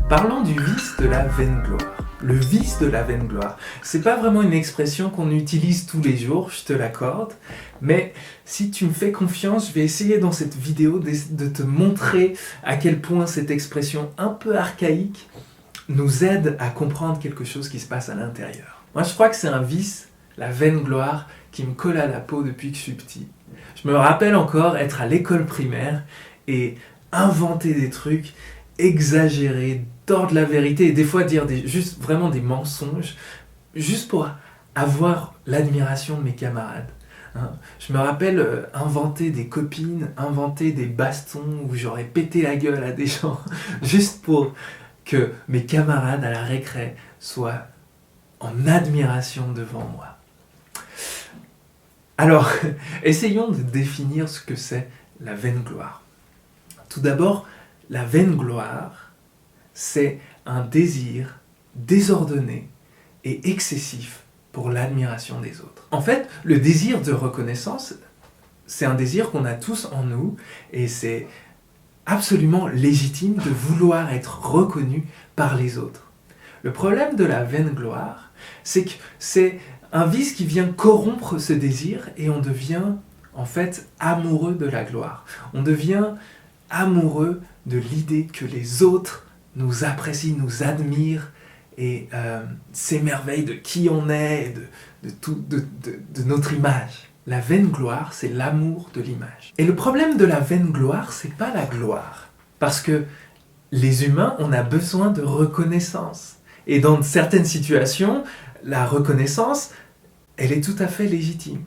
Parlons du vice de la vaine gloire. Le vice de la vaine gloire, c'est pas vraiment une expression qu'on utilise tous les jours, je te l'accorde, mais si tu me fais confiance, je vais essayer dans cette vidéo de te montrer à quel point cette expression un peu archaïque nous aide à comprendre quelque chose qui se passe à l'intérieur. Moi, je crois que c'est un vice, la vaine gloire, qui me colle à la peau depuis que je suis petit. Je me rappelle encore être à l'école primaire et inventer des trucs, exagérer, tordre la vérité et des fois dire juste vraiment des mensonges, juste pour avoir l'admiration de mes camarades. Hein. Je me rappelle inventer des copines, inventer des bastons où j'aurais pété la gueule à des gens, juste pour que mes camarades à la récré soient en admiration devant moi. Alors, essayons de définir ce que c'est la vaine gloire. Tout d'abord, la vaine gloire, c'est un désir désordonné et excessif pour l'admiration des autres. En fait, le désir de reconnaissance, c'est un désir qu'on a tous en nous et c'est absolument légitime de vouloir être reconnu par les autres. Le problème de la vaine gloire, c'est que c'est un vice qui vient corrompre ce désir et on devient en fait amoureux de la gloire. On devient amoureux de l'idée que les autres nous apprécient, nous admirent et s'émerveillent de qui on est, de notre image. La vaine gloire, c'est l'amour de l'image. Et le problème de la vaine gloire, c'est pas la gloire. Parce que les humains, on a besoin de reconnaissance. Et dans certaines situations, la reconnaissance, elle est tout à fait légitime.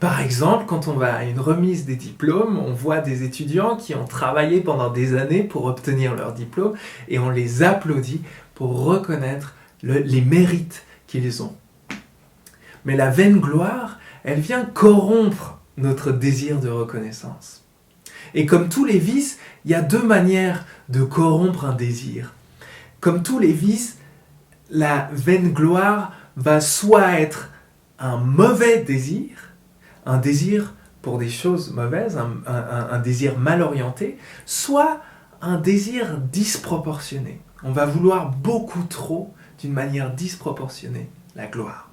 Par exemple, quand on va à une remise des diplômes, on voit des étudiants qui ont travaillé pendant des années pour obtenir leur diplôme et on les applaudit pour reconnaître les mérites qu'ils ont. Mais la vaine gloire, elle vient corrompre notre désir de reconnaissance. Et comme tous les vices, il y a deux manières de corrompre un désir. Comme tous les vices, la vaine gloire va soit être un mauvais désir, un désir pour des choses mauvaises, un désir mal orienté, soit un désir disproportionné. On va vouloir beaucoup trop, d'une manière disproportionnée, la gloire.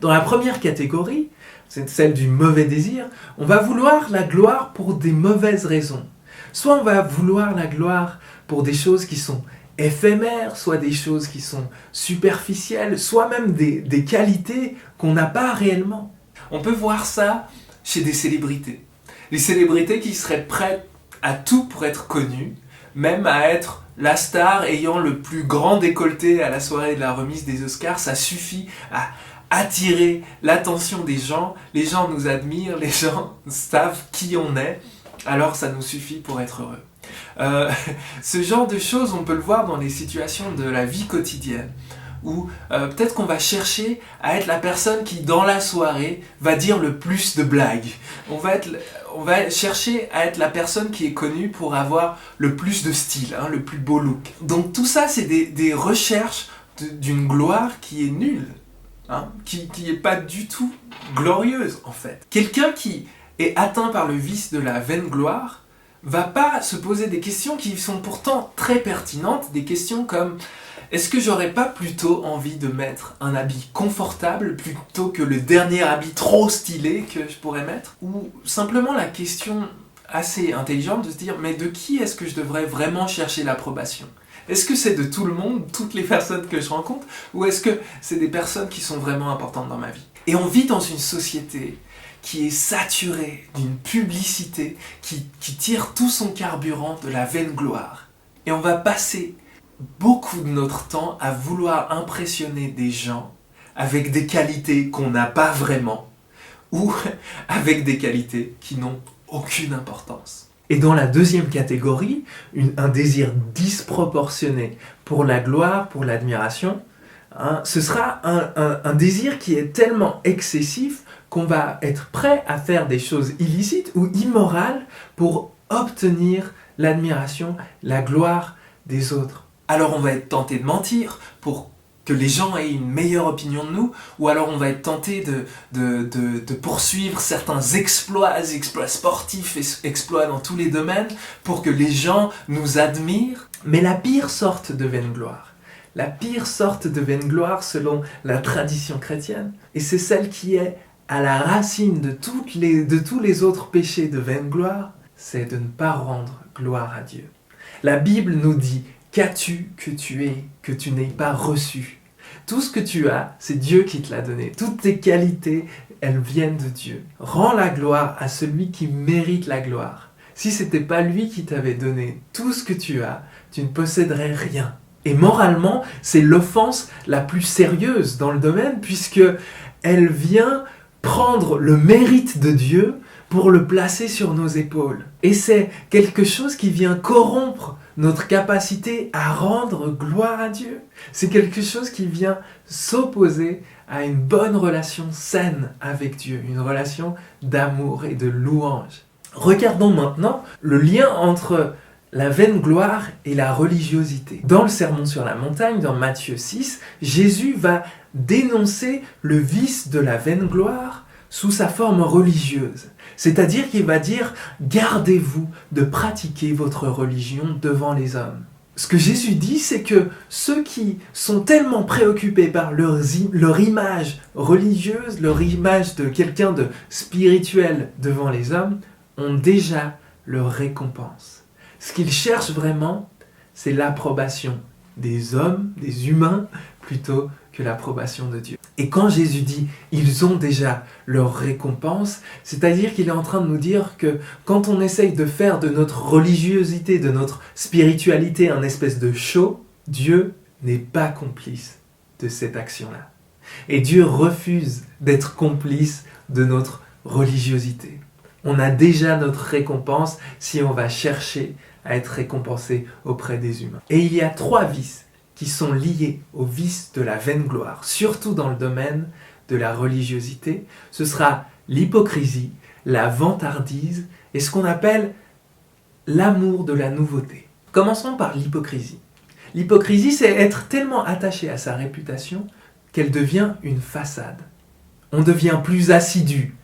Dans la première catégorie, c'est celle du mauvais désir, on va vouloir la gloire pour des mauvaises raisons. Soit on va vouloir la gloire pour des choses qui sont éphémères, soit des choses qui sont superficielles, soit même des qualités qu'on n'a pas réellement. On peut voir ça chez des célébrités. Les célébrités qui seraient prêtes à tout pour être connues, même à être la star ayant le plus grand décolleté à la soirée de la remise des Oscars, ça suffit à attirer l'attention des gens, les gens nous admirent, les gens savent qui on est, alors ça nous suffit pour être heureux. Ce genre de choses, on peut le voir dans les situations de la vie quotidienne, où peut-être qu'on va chercher à être la personne qui, dans la soirée, va dire le plus de blagues. On va chercher à être la personne qui est connue pour avoir le plus de style, le plus beau look. Donc tout ça, c'est des recherches d'une gloire qui est nulle, qui n'est pas du tout glorieuse, en fait. Quelqu'un qui est atteint par le vice de la vaine gloire va pas se poser des questions qui sont pourtant très pertinentes, des questions comme est-ce que j'aurais pas plutôt envie de mettre un habit confortable plutôt que le dernier habit trop stylé que je pourrais mettre? Ou simplement la question assez intelligente de se dire mais de qui est-ce que je devrais vraiment chercher l'approbation? Est-ce que c'est de tout le monde, toutes les personnes que je rencontre, ou est-ce que c'est des personnes qui sont vraiment importantes dans ma vie? Et on vit dans une société qui est saturée d'une publicité qui tire tout son carburant de la vaine gloire. Et on va passer beaucoup de notre temps à vouloir impressionner des gens avec des qualités qu'on n'a pas vraiment, ou avec des qualités qui n'ont aucune importance. Et dans la deuxième catégorie, un désir disproportionné pour la gloire, pour l'admiration, ce sera un désir qui est tellement excessif qu'on va être prêt à faire des choses illicites ou immorales pour obtenir l'admiration, la gloire des autres. Alors on va être tenté de mentir pour que les gens aient une meilleure opinion de nous, ou alors on va être tenté de poursuivre certains exploits sportifs, exploits dans tous les domaines, pour que les gens nous admirent. Mais la pire sorte de vaine gloire, selon la tradition chrétienne, et c'est celle qui est à la racine de tous les autres péchés de vaine gloire, c'est de ne pas rendre gloire à Dieu. La Bible nous dit: qu'as-tu que tu aies, que tu n'aies pas reçu? Tout ce que tu as, c'est Dieu qui te l'a donné. Toutes tes qualités, elles viennent de Dieu. Rends la gloire à celui qui mérite la gloire. Si ce n'était pas lui qui t'avait donné tout ce que tu as, tu ne posséderais rien. Et moralement, c'est l'offense la plus sérieuse dans le domaine, puisque elle vient prendre le mérite de Dieu pour le placer sur nos épaules. Et c'est quelque chose qui vient corrompre notre capacité à rendre gloire à Dieu. C'est quelque chose qui vient s'opposer à une bonne relation saine avec Dieu, une relation d'amour et de louange. Regardons maintenant le lien entre la vaine gloire et la religiosité. Dans le Sermon sur la montagne, dans Matthieu 6, Jésus va dénoncer le vice de la vaine gloire sous sa forme religieuse. C'est-à-dire qu'il va dire: gardez-vous de pratiquer votre religion devant les hommes. Ce que Jésus dit, c'est que ceux qui sont tellement préoccupés par leur image religieuse, leur image de quelqu'un de spirituel devant les hommes, ont déjà leur récompense. Ce qu'ils cherchent vraiment, c'est l'approbation des hommes, des humains, plutôt que l'approbation de Dieu. Et quand Jésus dit « ils ont déjà leur récompense », c'est-à-dire qu'il est en train de nous dire que quand on essaye de faire de notre religiosité, de notre spiritualité un espèce de show, Dieu n'est pas complice de cette action-là. Et Dieu refuse d'être complice de notre religiosité. On a déjà notre récompense si on va chercher à être récompensé auprès des humains. Et il y a 3 vices qui sont liés au vice de la vaine gloire, surtout dans le domaine de la religiosité. Ce sera l'hypocrisie, la vantardise et ce qu'on appelle l'amour de la nouveauté. Commençons par l'hypocrisie. L'hypocrisie, c'est être tellement attaché à sa réputation qu'elle devient une façade. On devient plus assidu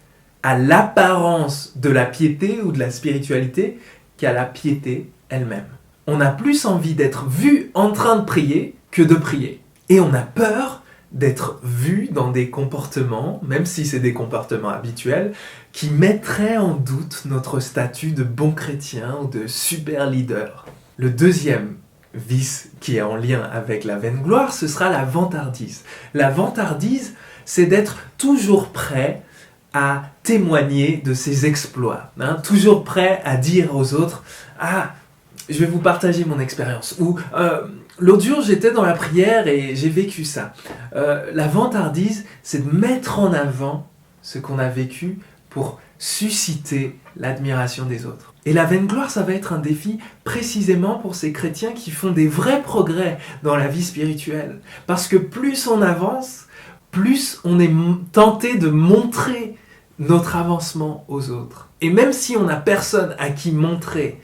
à l'apparence de la piété ou de la spiritualité qu'à la piété elle-même. On a plus envie d'être vu en train de prier que de prier. Et on a peur d'être vu dans des comportements, même si c'est des comportements habituels, qui mettraient en doute notre statut de bon chrétien ou de super leader. Le deuxième vice qui est en lien avec la vaine gloire, ce sera la vantardise. La vantardise, c'est d'être toujours prêt à témoigner de ses exploits, toujours prêt à dire aux autres « Ah, je vais vous partager mon expérience » ou l'autre jour j'étais dans la prière et j'ai vécu ça. La vantardise, c'est de mettre en avant ce qu'on a vécu pour susciter l'admiration des autres. Et la vaine gloire, ça va être un défi précisément pour ces chrétiens qui font des vrais progrès dans la vie spirituelle. Parce que plus on avance, plus on est tenté de montrer notre avancement aux autres. Et même si on n'a personne à qui montrer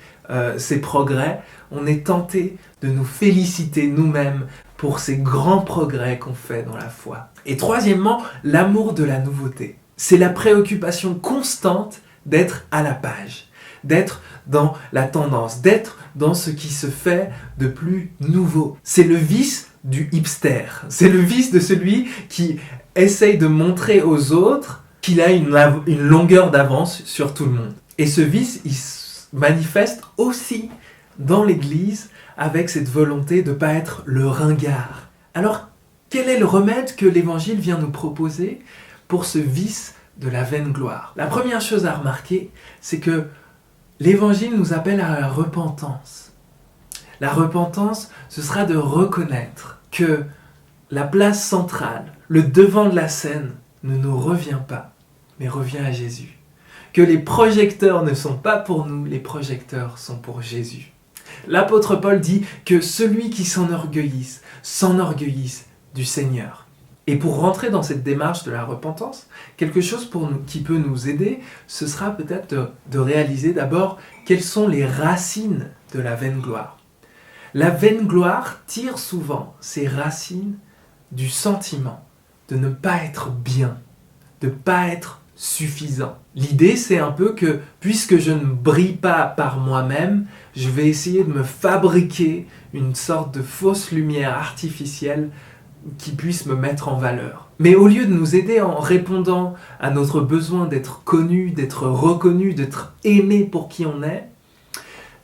ces progrès, on est tenté de nous féliciter nous-mêmes pour ces grands progrès qu'on fait dans la foi. Et troisièmement, l'amour de la nouveauté. C'est la préoccupation constante d'être à la page, d'être dans la tendance, d'être dans ce qui se fait de plus nouveau. C'est le vice du hipster. C'est le vice de celui qui essaye de montrer aux autres qu'il a une longueur d'avance sur tout le monde. Et ce vice, il se manifeste aussi dans l'Église avec cette volonté de ne pas être le ringard. Alors, quel est le remède que l'Évangile vient nous proposer pour ce vice de la vaine gloire? La première chose à remarquer, c'est que l'Évangile nous appelle à la repentance. La repentance, ce sera de reconnaître que la place centrale, le devant de la scène, ne nous revient pas, mais revient à Jésus. Que les projecteurs ne sont pas pour nous, les projecteurs sont pour Jésus. L'apôtre Paul dit que celui qui s'enorgueillisse du Seigneur. Et pour rentrer dans cette démarche de la repentance, quelque chose qui peut nous aider, ce sera peut-être de réaliser d'abord quelles sont les racines de la vaine gloire. La vaine gloire tire souvent ses racines du sentiment de ne pas être bien, de ne pas être suffisant. L'idée, c'est un peu que, puisque je ne brille pas par moi-même, je vais essayer de me fabriquer une sorte de fausse lumière artificielle qui puisse me mettre en valeur. Mais au lieu de nous aider en répondant à notre besoin d'être connu, d'être reconnu, d'être aimé pour qui on est,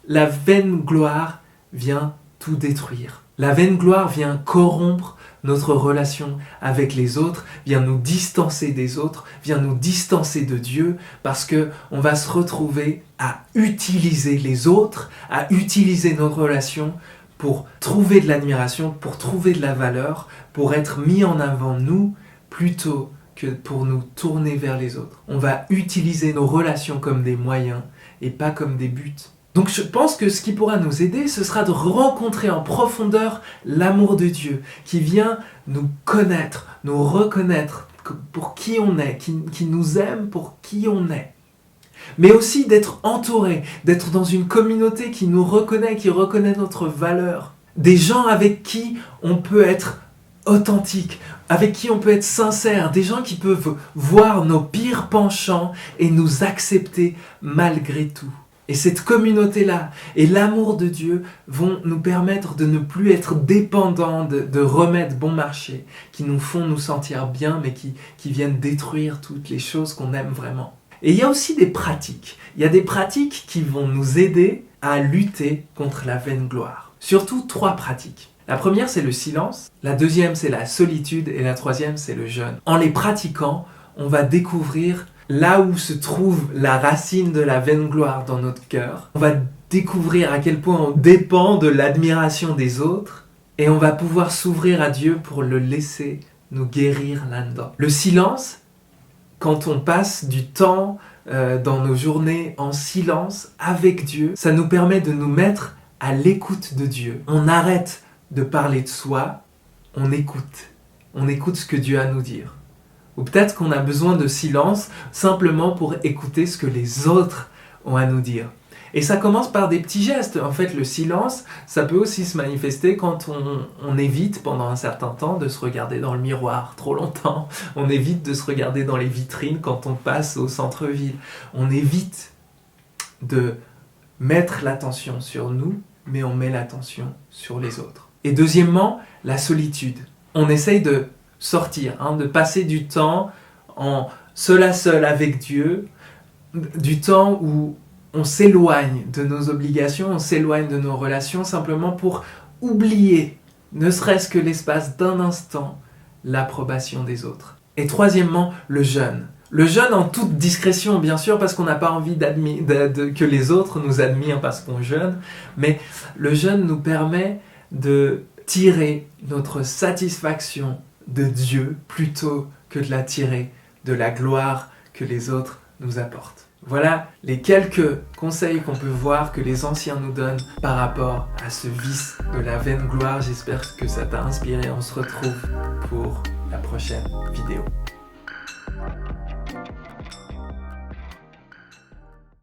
la vaine gloire vient tout détruire. La vaine gloire vient corrompre notre relation avec les autres, vient nous distancer des autres, vient nous distancer de Dieu, parce que on va se retrouver à utiliser les autres, à utiliser notre relation pour trouver de l'admiration, pour trouver de la valeur, pour être mis en avant nous, plutôt que pour nous tourner vers les autres. On va utiliser nos relations comme des moyens et pas comme des buts. Donc je pense que ce qui pourra nous aider, ce sera de rencontrer en profondeur l'amour de Dieu, qui vient nous connaître, nous reconnaître pour qui on est, qui nous aime pour qui on est. Mais aussi d'être entouré, d'être dans une communauté qui nous reconnaît, qui reconnaît notre valeur. Des gens avec qui on peut être authentique, avec qui on peut être sincère, des gens qui peuvent voir nos pires penchants et nous accepter malgré tout. Et cette communauté-là et l'amour de Dieu vont nous permettre de ne plus être dépendants de remèdes bon marché qui nous font nous sentir bien mais qui viennent détruire toutes les choses qu'on aime vraiment. Et il y a aussi des pratiques. Il y a des pratiques qui vont nous aider à lutter contre la vaine gloire. Surtout 3 pratiques. La première, c'est le silence. La deuxième, c'est la solitude. Et la troisième, c'est le jeûne. En les pratiquant, on va découvrir là où se trouve la racine de la vaine gloire dans notre cœur. On va découvrir à quel point on dépend de l'admiration des autres. Et on va pouvoir s'ouvrir à Dieu pour le laisser nous guérir là-dedans. Le silence, quand on passe du temps dans nos journées en silence avec Dieu, ça nous permet de nous mettre à l'écoute de Dieu. On arrête de parler de soi, on écoute. On écoute ce que Dieu a à nous dire. Ou peut-être qu'on a besoin de silence simplement pour écouter ce que les autres ont à nous dire. Et ça commence par des petits gestes. En fait, le silence, ça peut aussi se manifester quand on évite pendant un certain temps de se regarder dans le miroir trop longtemps. On évite de se regarder dans les vitrines quand on passe au centre-ville. On évite de mettre l'attention sur nous, mais on met l'attention sur les autres. Et deuxièmement, la solitude. On essaye de sortir, de passer du temps en seul à seul avec Dieu, du temps où on s'éloigne de nos obligations, on s'éloigne de nos relations simplement pour oublier, ne serait-ce que l'espace d'un instant, l'approbation des autres. Et troisièmement, le jeûne. Le jeûne en toute discrétion, bien sûr, parce qu'on n'a pas envie que les autres nous admirent parce qu'on jeûne, mais le jeûne nous permet de tirer notre satisfaction de Dieu plutôt que de la tirer de la gloire que les autres nous apportent. Voilà les quelques conseils qu'on peut voir que les anciens nous donnent par rapport à ce vice de la vaine gloire. J'espère que ça t'a inspiré. On se retrouve pour la prochaine vidéo.